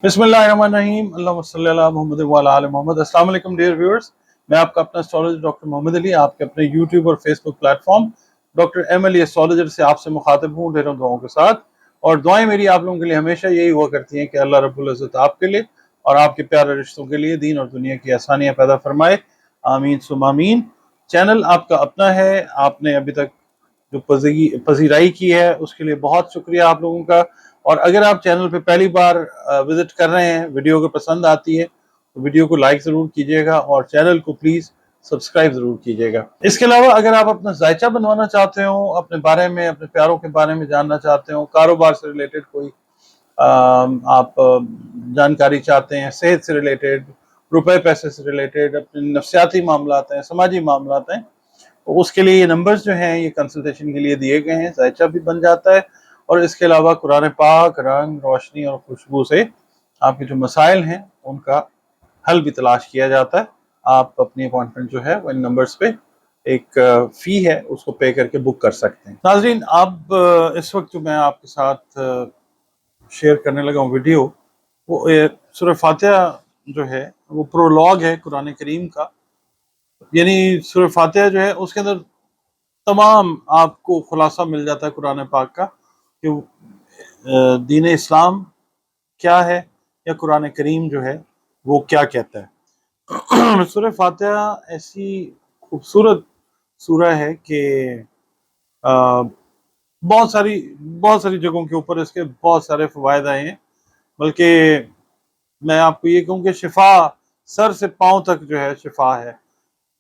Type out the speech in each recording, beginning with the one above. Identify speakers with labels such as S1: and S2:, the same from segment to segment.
S1: बिस्मिल्लाहिर्रहमानिर्रहीम अल्लाहुम्मा सल्ली अला मुहम्मद व अला आलि मुहम्मद। अस्सलाम वालेकुम डियर व्यूअर्स, मैं आपका अपना एस्ट्रोलॉजर डॉक्टर मोहम्मद अली आपके अपने यूट्यूब और Facebook platform doctor M Ali astrologer से आपसे मुखातिब हूँ ढेरों दुआओं के साथ। और दुआएं मेरी आप लोगों के लिए हमेशा यही हुआ करती हैं कि अल्लाह रब्बुल इज़्ज़त आपके लिए और आपके प्यारे रिश्तों के लिए दीन और दुनिया की आसानियाँ पैदा फरमाए, आमीन सुम आमीन। चैनल आपका अपना है, आपने अभी तक जो पजीराई की है उसके लिए बहुत शुक्रिया आप लोगों का। और अगर आप चैनल पे पहली बार विजिट कर रहे हैं, वीडियो को पसंद आती है तो वीडियो को लाइक ज़रूर कीजिएगा और चैनल को प्लीज़ सब्सक्राइब ज़रूर कीजिएगा। इसके अलावा अगर आप अपना जायचा बनवाना चाहते हो, अपने बारे में, अपने प्यारों के बारे में जानना चाहते हो, कारोबार से रिलेटेड कोई आप जानकारी चाहते हैं, सेहत से रिलेटेड, रुपए पैसे से रिलेटेड, अपने नफ्सियाती मामलात हैं, समाजी मामलात हैं, तो उसके लिए ये नंबर्स जो हैं ये कंसल्टेशन के लिए दिए गए हैं। जायचा भी बन जाता है और इसके अलावा कुरान पाक, रंग, रोशनी और खुशबू से आपके जो मसाइल हैं उनका हल भी तलाश किया जाता है। आप अपनी अपॉइंटमेंट जो है वो इन नंबर्स पे एक फ़ी है उसको पे करके बुक कर सकते हैं। नाजरीन, अब इस वक्त जो मैं आपके साथ शेयर करने लगा हूँ वीडियो, वो सूरह फातिहा जो है वो प्रोलॉग है कुरान करीम का। यानी सूरह फातिहा जो है उसके अंदर तमाम आपको खुलासा मिल जाता है कुरान पाक का कि दीन इस्लाम क्या है या कुरान करीम जो है वो क्या कहता है। सूरह फातिहा ऐसी खूबसूरत सूरह है कि बहुत सारी जगहों के ऊपर इसके बहुत सारे फ़वाइद आए हैं। बल्कि मैं आपको ये कहूँ कि शिफा सर से पाँव तक जो है शिफा है।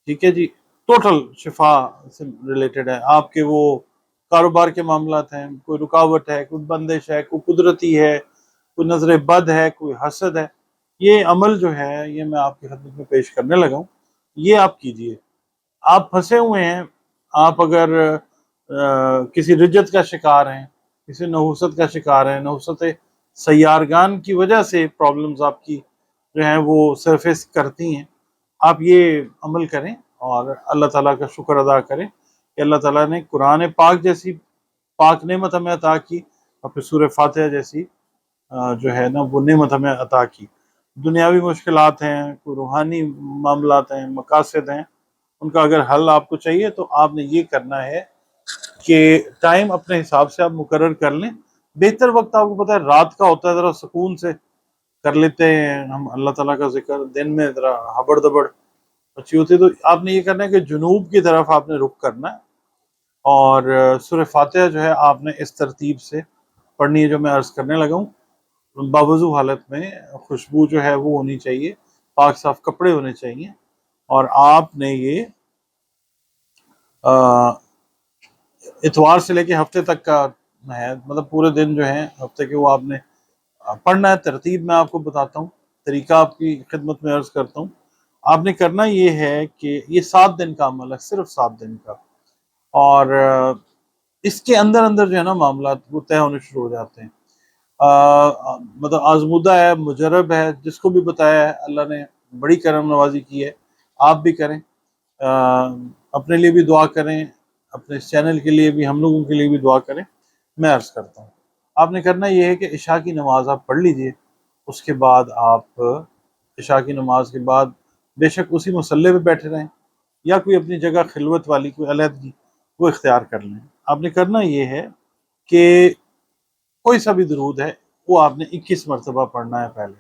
S1: ठीक है जी, टोटल शिफा से रिलेटेड है। आपके वो कारोबार के मामलात हैं, कोई रुकावट है, कोई बंदिश है, कोई कुदरती है, कोई नजर बद है, कोई हसद है, ये अमल जो है ये मैं आपकी खिदमत में पेश करने लगा हूँ। ये आप कीजिए। आप फंसे हुए हैं, आप अगर किसी रिजत का शिकार हैं, किसी नहुसत का शिकार हैं, नहुसत सैयारगान की वजह से प्रॉब्लम्स आपकी जो हैं वो सरफेस करती हैं, आप ये अमल करें और अल्लाह ताला का शुक्र अदा करें कि अल्लाह ताला ने कुरान पाक जैसी पाक नेमत हमें अता की और फिर सूरह फातिहा जैसी जो है ना वो नेमत हमें अता की। दुनियावी मुश्किलात हैं, कोई रूहानी मामलात हैं, मकासद हैं, उनका अगर हल आपको चाहिए तो आपने ये करना है कि टाइम अपने हिसाब से आप मुकर्रर कर लें। बेहतर वक्त आपको पता है रात का होता है, ज़रा सुकून से कर लेते हैं हम अल्लाह ताला का जिक्र। दिन में ज़रा हबड़ दबड़ अच्छी होती है, तो आपने ये करना है कि जुनूब की तरफ आपने रुख करना है और सूरह फातिहा जो है आपने इस तरतीब से पढ़नी है जो मैं अर्ज़ करने लगा हूँ। बावजू हालत में खुशबू जो है वो होनी चाहिए, पाक साफ कपड़े होने चाहिए और आपने ये इतवार से लेके हफ्ते तक का है, मतलब पूरे दिन जो है हफ्ते के वो आपने पढ़ना है। तरतीब मैं आपको बताता हूँ, तरीका आपकी खिदमत में अर्ज़ करता हूँ। आपने करना ये है कि ये 7 दिन का अमल है, सिर्फ 7 दिन का, और इसके अंदर अंदर जो है ना मामला वो तय होने शुरू हो जाते हैं। मतलब आजमूदा है, मुजरब है, जिसको भी बताया है अल्लाह ने बड़ी करम नवाजी की है। आप भी करें, अपने लिए भी दुआ करें, अपने इस चैनल के लिए भी, हम लोगों के लिए भी दुआ करें। मैं अर्ज़ करता हूँ, आपने करना ये है कि इशा की नमाज आप पढ़ लीजिए। उसके बाद आप इशा की नमाज के बाद बेशक उसी मुसल्ले पे बैठे रहें या कोई अपनी जगह खिलवत वाली कोई अलहदगी वो इख्तियार कर लें। आपने करना ये है कि कोई सा भी दरूद है वो आपने 21 मरतबा पढ़ना है पहले।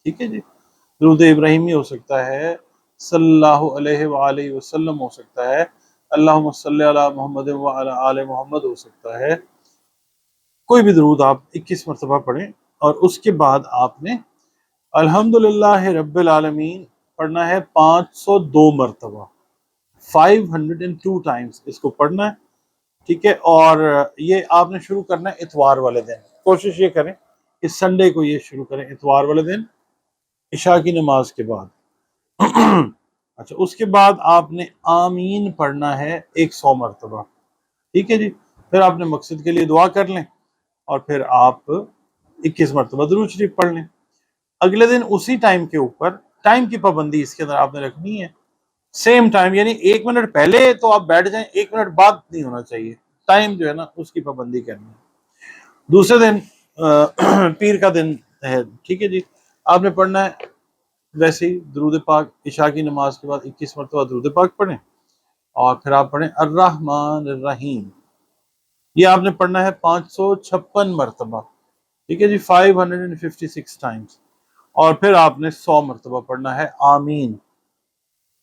S1: ठीक है जी, दरूद इब्राहिमी हो सकता है, सल्लल्लाहु अलैहि वसल्लम हो सकता है, अल्लाहुम्मा सल्ली अला मुहम्मद व अला आले मोहम्मद हो सकता है। कोई भी दरूद आप 21 मरतबा पढ़ें और उसके बाद आपने अल्हम्दुलिल्लाह रब्बिल आलमीन पढ़ना है 502 मरतबा, 502 टाइम्स इसको पढ़ना है। ठीक है, और ये आपने शुरू करना है इतवार वाले दिन। कोशिश ये करें कि संडे को ये शुरू करें, इतवार वाले दिन इशा की नमाज के बाद। अच्छा, उसके बाद आपने आमीन पढ़ना है 100 मरतबा। ठीक है जी, फिर आपने मकसद के लिए दुआ कर लें और फिर आप 21 मरतबा दुरूद शरीफ पढ़ लें। अगले दिन उसी टाइम के ऊपर, टाइम की पाबंदी इसके अंदर आपने रखनी है, सेम टाइम, यानी 1 मिनट पहले तो आप बैठ जाएं, 1 मिनट बाद नहीं होना चाहिए। टाइम जो है ना उसकी पाबंदी करनी है। दूसरे दिन पीर का दिन है, ठीक है जी, आपने पढ़ना है वैसे ही दरूद पाक, इशा की नमाज के बाद 21 मरतबा दरूद पाक पढ़ें और फिर आप पढ़ें अर्रहमान अर्रहीम। ये आपने पढ़ना है 556 मरतबा, ठीक है जी, 556 टाइम्स। और फिर आपने 100 मरतबा पढ़ना है आमीन।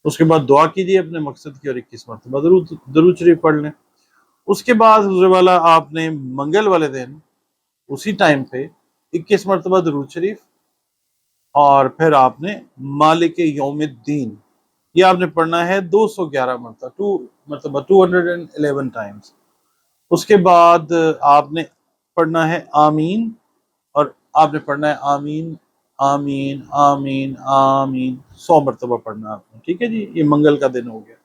S1: उसके बाद दुआ कीजिए अपने मकसद की और 21 मरतबा दरूद शरीफ पढ़ लें। उसके बाद हुज़ूर वाला आपने मंगल वाले दिन उसी टाइम पे 21 मरतबा दरूद शरीफ और फिर आपने मालिक यौमिद्दीन ये आपने पढ़ना है 211 मरतबा 211 टाइम्स। उसके बाद आपने पढ़ना है आमीन और आपने पढ़ना है आमीन आमीन आमीन आमीन 100 मरतबा पढ़ना है आपने, ठीक है जी। ये मंगल का दिन हो गया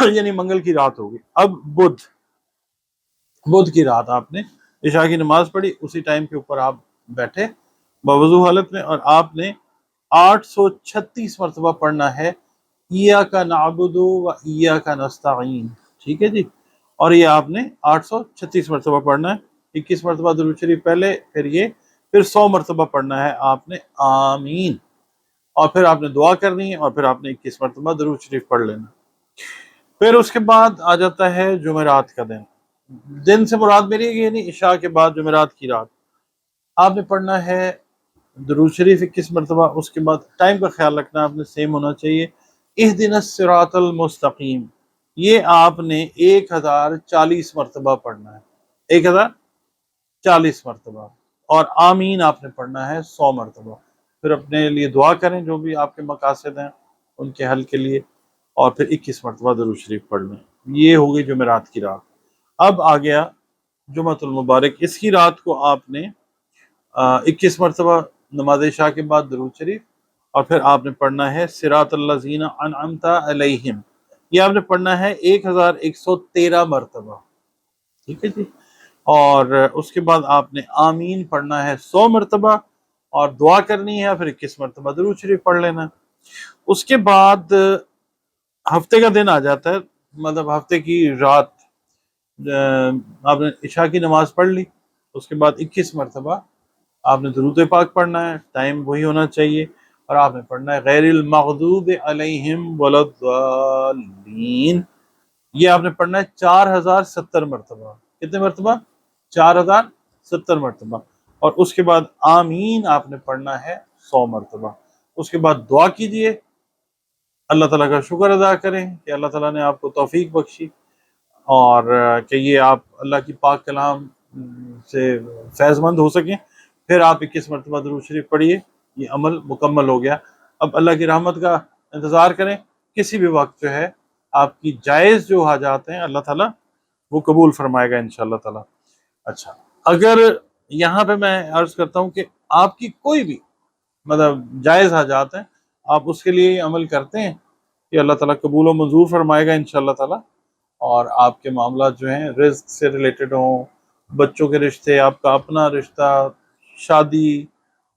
S1: यानी मंगल की रात होगी। अब बुध की रात आपने इशा की नमाज पढ़ी, उसी टाइम के ऊपर आप बैठे बवजू हालत में और आपने 836 मरतबा पढ़ना है इय्याका नअबुदु व इय्याका नस्तईन, ठीक है जी। और ये आपने 836 मरतबा पढ़ना है, 21 मरतबा दुरूद शरीफ पहले, फिर 100 मरतबा पढ़ना है आपने आमीन और फिर आपने दुआ करनी है और फिर आपने 21 मरतबा दुरूद शरीफ पढ़ लेना। फिर उसके बाद आ जाता है जुमेरात का दिन से मुराद मेरी ये नहीं इशा के बाद जुमेरात की रात। आपने पढ़ना है दुरूद शरीफ 21 मरतबा। उसके बाद टाइम का ख्याल रखना आपने सेम होना चाहिए। इहदिनस सिरातल मुस्तकीम ये आपने 1040 मरतबा पढ़ना है, 1040 मरतबा। और आमीन आपने पढ़ना है 100 मरतबा। फिर अपने लिए दुआ करें जो भी आपके मकासद हैं उनके हल के लिए और फिर 21 मरतबा दुरूद शरीफ पढ़ लें। ये हो गई जुमेरात की रात। अब आ गया जुमअतुल मुबारक। इसकी रात को आपने 21 मरतबा नमाज इशा के बाद दुरूद शरीफ और फिर आपने पढ़ना है सिरातल्लज़ीना अनअमता अलैहिम ये आपने पढ़ना है 1113 मरतबा, ठीक है जी। और उसके बाद आपने आमीन पढ़ना है 100 मरतबा और दुआ करनी है, फिर 21 मरतबा दुरूद शरीफ पढ़ लेना। उसके बाद हफ्ते का दिन आ जाता है, मतलब हफ्ते की रात। आपने इशा की नमाज पढ़ ली, उसके बाद 21 मरतबा आपने दुरूद पाक पढ़ना है, टाइम वही होना चाहिए और आपने पढ़ना है गैरिल मग़दूब अलैहिम वलद्दालीन ये आपने पढ़ना है 4070 मरतबा। कितने मरतबा? 4070 मरतबा। और उसके बाद आमीन आपने पढ़ना है 100 मरतबा। उसके बाद दुआ कीजिए, अल्लाह ताला का शुक्र अदा करें कि अल्लाह ताला ने आपको तौफीक बख्शी और कि ये आप अल्लाह की पाक कलाम से फैज़मंद हो सकें। फिर आप 21 मरतबा दुरूद शरीफ पढ़िए, ये अमल मुकम्मल हो गया। अब अल्लाह की रहमत का इंतज़ार करें, किसी भी वक्त जो है आपकी जायज़ जो हाजात हैं अल्लाह ताला वो कबूल फरमाएगा इंशाअल्लाह ताला। अच्छा, अगर यहाँ पे मैं अर्ज़ करता हूँ कि आपकी कोई भी मतलब जायज़ हाजात हैं, आप उसके लिए अमल करते हैं कि अल्लाह ताला कबूल व मंजूर फरमाएगा इंशाअल्लाह ताला। और आपके मामला जो हैं रिज़्क़ से रिलेटेड हों, बच्चों के रिश्ते, आपका अपना रिश्ता, शादी,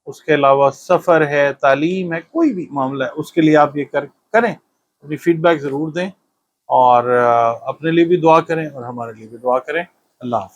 S1: उसके अलावा सफ़र है, तालीम है, कोई भी मामला है उसके लिए आप ये करें। अपनी फीडबैक ज़रूर दें और अपने लिए भी दुआ करें और हमारे लिए भी दुआ करें। अल्लाह हाफ़िज़।